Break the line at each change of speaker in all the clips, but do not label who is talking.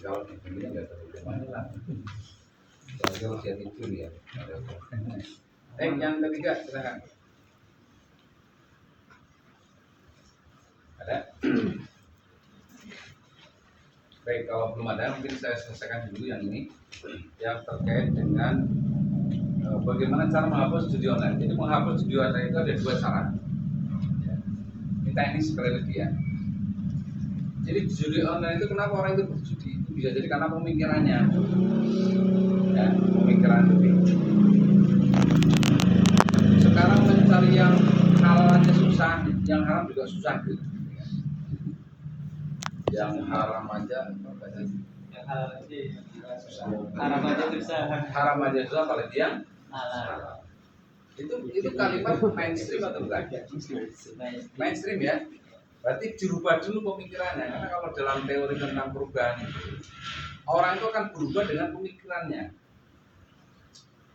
kalau di dunia nggak terlalu mana lah. Kalau dia tidur ya. Yang ketiga silakan. Ada? Baik, kalau belum ada mungkin saya selesaikan dulu yang ini yang terkait dengan bagaimana cara menghapus judi online. Jadi menghapus judi online itu ada dua cara. Ya. Ini teknis sekali lagi ya. Jadi judi online itu kenapa orang itu berjudi? Itu bisa jadi karena pemikirannya. Ya, pemikiran itu. Sekarang mencari yang halal aja susah, yang haram juga susah gitu. Yang haram aja
Yang halal aja
susah.
haram aja susah
Apalagi yang
halal.
Itu kalimat mainstream atau bukan? Mainstream ya. Berarti dirubah dulu pemikirannya, karena kalau dalam teori tentang perubahan itu orang itu akan berubah dengan pemikirannya.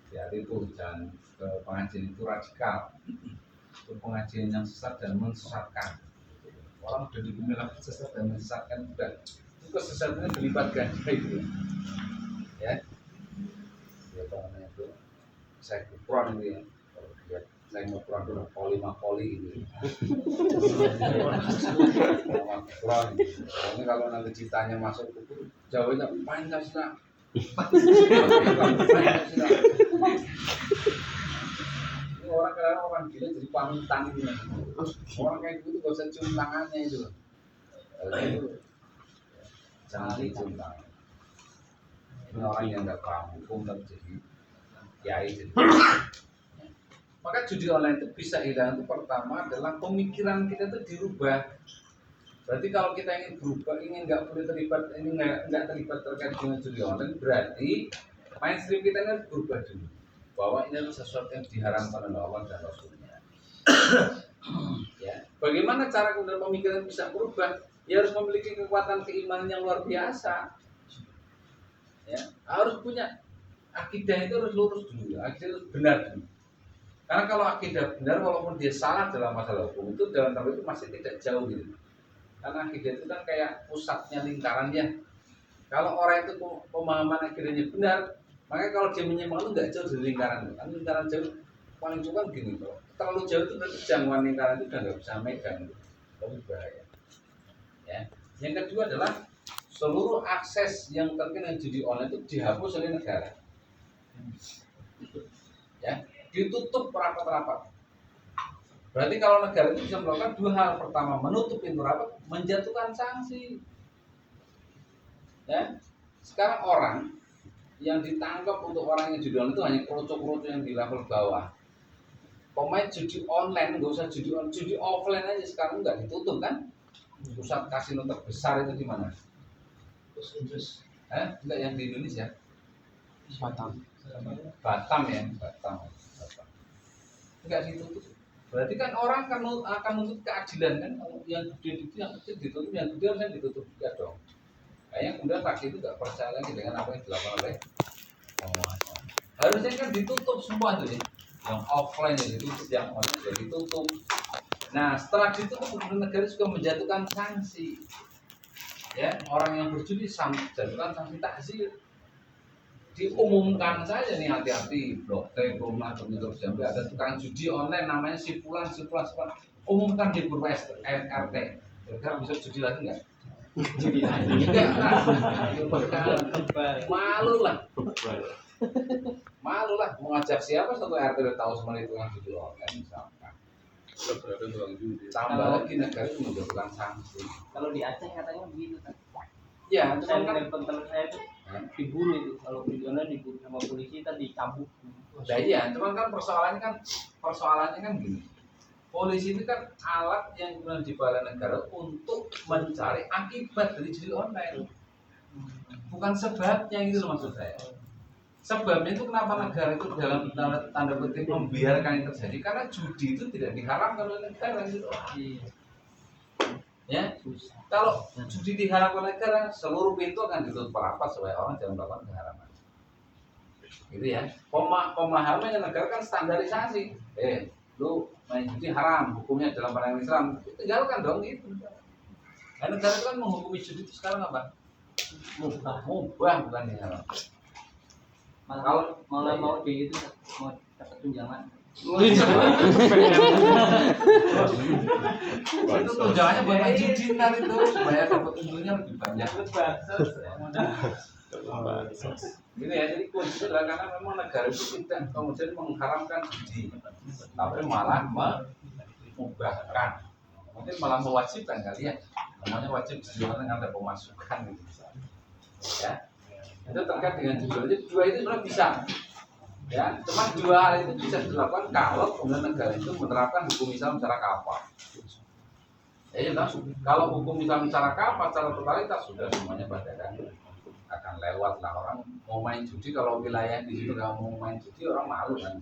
Ya itu jangan ke pengajian itu radikal, itu pengajian yang sesat dan mensesatkan. Orang sudah dibilang sesat dan menyesatkan juga, itu kesesatannya berlipat ganda itu. Ya, ya namanya itu saya kurang itu ya. Kalau lihat saya mau kurang dulu poli gitu. Kurang. Soalnya kalau nanti citanya masuk itu jawabnya Pancasila. Ini orang kadang orang gila jadi panutan ini. Orang kayak gitu gak usah cium tangannya itu. Jangan dicium tangan. Ini orang yang nggak paham hukum tapi jadi kiai jadi. Maka judi online itu bisa hilang itu pertama adalah pemikiran kita itu dirubah. Berarti kalau kita ingin berubah, ingin nggak boleh terlibat, ini nggak terlibat terkait dengan judi online, berarti mainstream kita ini harus berubah dulu. Bahwa ini adalah sesuatu yang diharamkan oleh Allah dan Rasulnya. Ya. Bagaimana cara kemudian pemikiran bisa berubah? Ya harus memiliki kekuatan keimanan yang luar biasa. Ya, harus punya akidah itu harus lurus dulu, akidah itu benar dulu. Karena kalau akidah benar, walaupun dia salah dalam masalah hukum itu dalam tanda itu masih tidak jauh gitu. Karena akidah itu kan kayak pusatnya lingkarannya. Kalau orang itu pemahaman akidahnya benar, maka kalau dia menyimpang itu nggak jauh dari lingkaran. Kan lingkaran jauh paling cuma gini loh. Terlalu jauh itu berarti jangkauan lingkaran itu udah nggak bisa megang, lebih bahaya. Ya. Yang kedua adalah seluruh akses yang terkait dengan judi online itu dihapus oleh negara. Ya, ditutup rapat-rapat. Berarti kalau negara itu bisa melakukan dua hal. Pertama, menutup pintu rapat, menjatuhkan sanksi. Ya, sekarang orang yang ditangkap untuk orang yang judi online itu hanya kroco-kroco yang di level bawah. Pemain judi online, nggak usah judi online, judi offline aja sekarang nggak ditutup kan? Pusat kasino terbesar itu di mana? Enggak yang di Indonesia? Batam ya, Batam. Enggak ditutup. Berarti kan orang akan menuntut keadilan kan? Yang gede itu yang kecil ditutup, yang gede harusnya ditutup juga dong. Kayaknya kemudian rakyat itu nggak percaya lagi dengan apa yang dilakukan oleh penguasa. Harusnya kan ditutup semua tuh ya. Yang offline ya ditutup, yang online ya ditutup. Nah setelah ditutup kemudian negara juga menjatuhkan sanksi. Ya, orang yang berjudi jatuhkan sanksi takzir. Diumumkan saja nih hati-hati Blok T, Rumah, Penutup Jambi ada tukang judi online namanya si Fulan. Umumkan di grup RT. Kira-kira bisa judi lagi nggak? Judi lagi enggak lah. Malu lah mengajak siapa satu RT udah tahu semua itu tukang judi online misalkan. Tambah lagi negara itu menjatuhkan sanksi.
Kalau di Aceh katanya begitu kan?
Ya,
Saya
cuman kan
teman saya itu dibunuh itu kalau videonya dibunuh sama polisi kan dicambuk.
Nah iya, cuman kan persoalannya kan gini. Polisi itu kan alat yang kemudian dibela negara untuk mencari akibat dari judi online. Bukan sebabnya gitu loh maksud saya. Sebabnya itu kenapa negara itu dalam tanda petik membiarkan yang terjadi karena judi itu tidak diharamkan oleh negara gitu. Ya, kalau judi diharamkan oleh negara, seluruh pintu akan ditutup rapat supaya orang jangan melakukan keharaman. Gitu ya. Pemahamannya negara kan standarisasi. Lu main judi haram, hukumnya dalam pandangan Islam, tinggalkan dong gitu. Nah, negara itu kan menghukumi judi itu sekarang apa? Mubah bukan diharam.
Malah mau di itu mau dapat tunjangan.
Itu tunjangannya buat main judi ntar itu supaya dapat untungnya lebih banyak. Gini ya, jadi kunci itu adalah karena memang negara itu tidak kemudian mengharamkan judi, tapi malah memubahkan, mungkin malah mewajibkan kali ya, namanya wajib judi dengan ada pemasukan gitu. Ya, itu terkait dengan judi. Jadi dua itu sebenarnya bisa. Ya, cuma dua hal itu bisa dilakukan kalau kemudian negara itu menerapkan hukum Islam secara kafah. Ya, kalau hukum Islam secara kafah, secara totalitas sudah semuanya akan lewat lah. Orang mau main judi, kalau wilayah di situ nggak mau main judi, orang malu kan.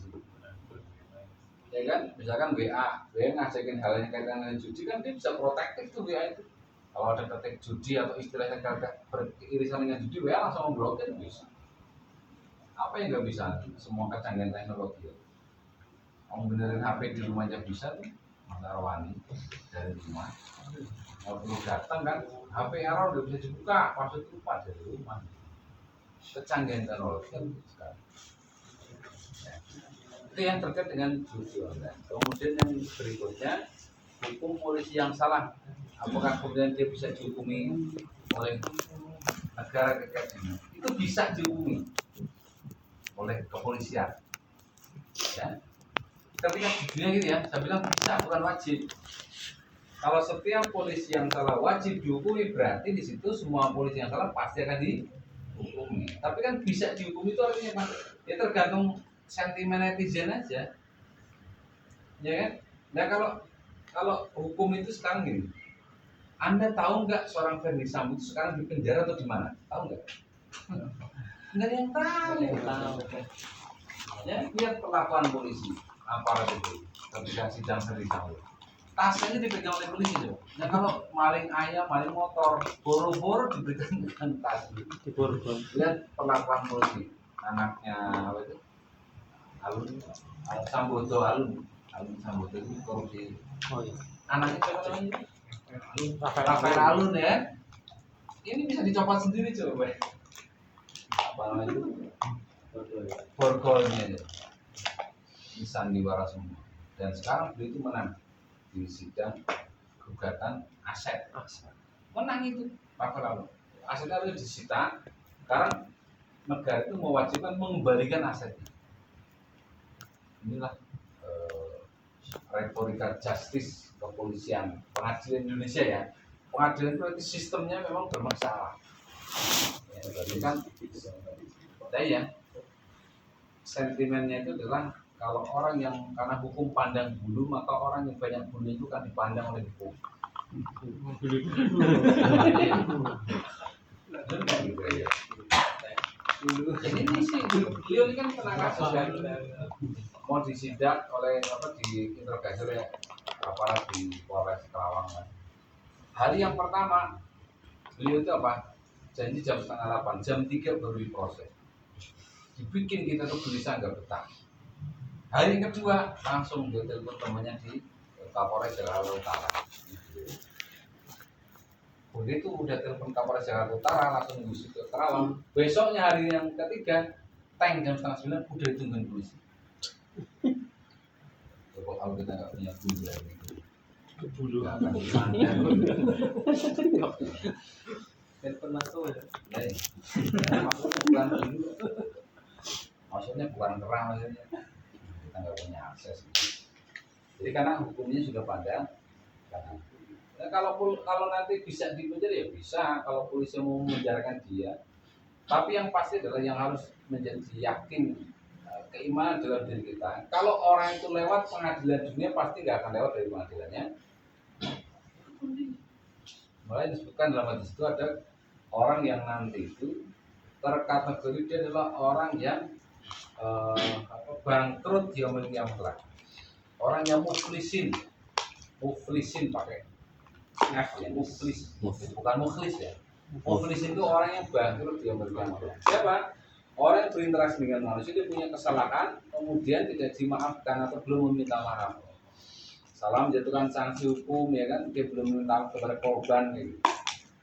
Ya kan, misalkan WA ngajakin hal yang kaitan dengan judi kan dia bisa protektif tuh WA itu. Kalau ada ketik judi atau istilahnya beririsan dengan judi, WA langsung memblokir bisa. Apa yang nggak bisa? Semua kecanggihan teknologi. Mau benerin HP di rumah aja bisa tuh, masa wani dari rumah. Kalau perlu datang kan, HP error udah bisa dibuka, password lupa dari rumah. Kecanggihan teknologi kan sekarang. Itu yang terkait dengan judi online. Kemudian yang berikutnya, hukum polisi yang salah. Apakah kemudian dia bisa dihukumi oleh negara kekasihnya? Itu bisa dihukumi oleh kepolisian. Ya. Ketika di dunia gitu ya, saya bilang bisa, bukan wajib. Kalau setiap polisi yang salah wajib dihukumi, berarti di situ semua polisi yang salah pasti akan dihukumi. Tapi kan bisa dihukumi itu artinya apa? Ya tergantung sentimen netizen aja. Ya kan? Nah kalau hukum itu sekarang gini, Anda tahu nggak seorang Ferdy Sambo itu sekarang di penjara atau di mana? Tahu nggak? Nggak ada yang tahu. Ya, lihat perlakuan polisi, aparat itu ketika sidang Ferdy Sambo. Tasnya dipegang oleh polisi tuh. Nah kalau maling ayam, maling motor, boro-boro diberikan dengan tas. Lihat perlakuan polisi. Anaknya apa itu? Alun Sambodo itu korupsi.
Oh iya.
Anaknya siapa namanya? Rafael Alun ya. Ini bisa dicopot sendiri coba. Apa namanya itu? Borgolnya aja. Ini sandiwara semua. Dan sekarang beliau itu menang di sidang gugatan aset. Menang itu Rafael Alun. Asetnya harus disita. Sekarang negara itu mewajibkan mengembalikan asetnya. Inilah retorika justice kepolisian pengadilan Indonesia ya. Pengadilan itu sistemnya memang bermasalah. Ya, berarti kan ya sentimennya itu adalah kalau orang yang karena hukum pandang bulu, maka orang yang banyak bulu itu kan dipandang oleh hukum. Jadi ini sih beliau ini kan pernah kasus kan mau disidak oleh diinterogasi oleh aparat di Polres Kerawang kan. Hari yang pertama beliau itu apa? Janji jam 7:30, jam 3 baru diproses. Dibikin kita tuh gelisah nggak betah. Hari yang kedua langsung dia telepon temannya di Kapolres Jakarta Utara. Begitu udah telepon Kapolres Jakarta Utara langsung ngusut ke Kerawang. Besoknya hari yang ketiga tank jam 8:30 udah ditungguin polisi. Kalau kita nggak punya bulu ya bulu
Telepon masuk ya.
Maksudnya bukan kerah maksudnya kita nggak punya akses. Jadi karena hukumnya sudah pada. Nah, kalau nanti bisa dipenjara ya bisa. Kalau polisi mau memenjarakan dia, tapi yang pasti adalah yang harus menjadi yakin keimanan dalam diri kita. Kalau orang itu lewat pengadilan dunia pasti nggak akan lewat dari pengadilannya. Mulai disebutkan dalam hadis itu ada orang yang nanti itu terkategori dia adalah orang yang bangkrut dia memiliki akhlak. Orang yang muflisin pakai F ya, muflis bukan mukhlis ya. Muflisin itu orang yang bangkrut dia memiliki akhlak. Siapa? Orang yang berinteraksi dengan manusia dia punya kesalahan, kemudian tidak dimaafkan atau belum meminta maaf. Salah menjatuhkan sanksi hukum ya kan, dia belum meminta maaf kepada korban gitu.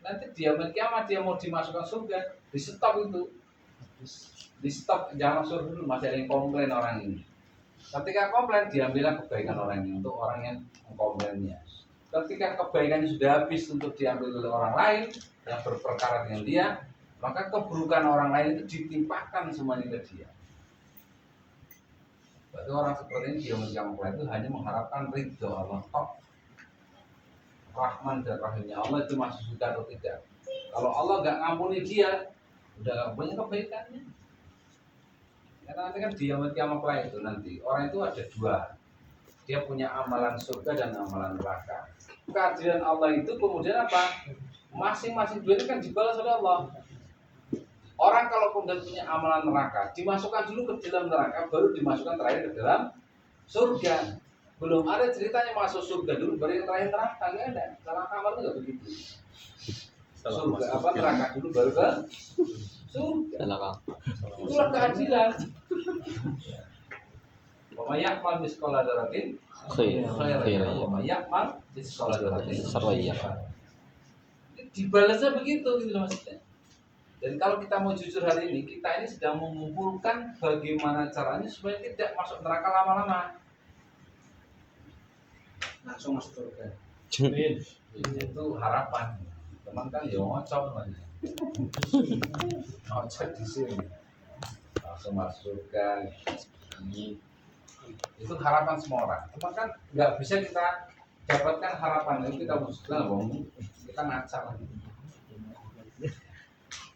nanti dia kiamat dia mau dimasukkan surga, di stop itu, di stop, jangan masuk dulu, masih ada yang komplain orang ini. Ketika komplain diambillah kebaikan orang ini untuk orang yang mengkomplainnya. Ketika kebaikannya sudah habis untuk diambil oleh orang lain yang berperkara dengan dia, maka keburukan orang lain itu ditimpakan semuanya ke dia. Berarti orang seperti ini dia mengkomplain itu hanya mengharapkan ridho Allah, Rahman dan Rahimnya Allah itu masuk surga atau tidak. Kalau Allah nggak ngampuni dia, udah nggak punya kebaikannya. Karena nanti kan dia kiamat itu nanti orang itu ada dua, dia punya amalan surga dan amalan neraka. Keadilan Allah itu kemudian apa? Masing-masing dua ini kan dibalas oleh Allah. Orang kalau kemudian punya amalan neraka, dimasukkan dulu ke dalam neraka, baru dimasukkan terakhir ke dalam surga. Belum ada ceritanya masuk surga dulu, baru yang terakhir neraka, nggak ada. Cara kamar itu nggak begitu. Surga apa neraka dulu, baru ke surga. Itulah keadilan. Wa ya'mal misqala dzarratin khairan wa ya'mal misqala dzarratin syarran. Dibalasnya begitu gitu maksudnya. Dan kalau kita mau jujur hari ini, kita ini sedang mengumpulkan bagaimana caranya supaya tidak masuk neraka lama-lama. Langsung masuk surga. Itu harapan. Teman kan ya ngocok namanya. Ngocok di sini. Langsung masuk surga. Itu harapan semua orang. Cuma kan nggak bisa kita dapatkan harapan itu kita wujudkan, kita ngaca lagi.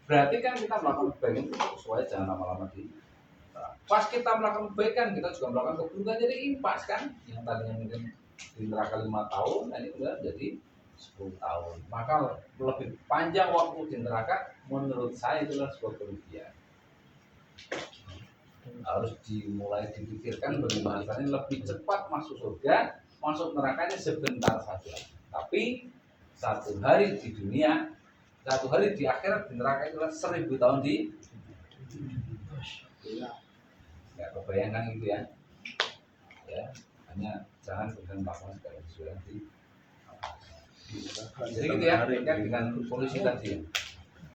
Berarti kan kita melakukan kebaikan itu sesuai, jangan lama-lama di. Pas kita melakukan kebaikan, kita juga melakukan keburukan, jadi impas kan. Yang tadinya mungkin di neraka 5 tahun, ini udah jadi 10 tahun. Maka lebih panjang waktu di neraka, menurut saya itulah sebuah kerugian. Harus dimulai dipikirkan bagaimana caranya lebih cepat masuk surga, masuk nerakanya sebentar saja. Tapi satu hari di dunia, satu hari di akhirat, di neraka itu 1000 tahun di. Nggak kebayangkan gitu ya. Ya, hanya jangan kemudian melakukan segala sesuatu. Jadi gitu ya, terkait dengan polisi tadi.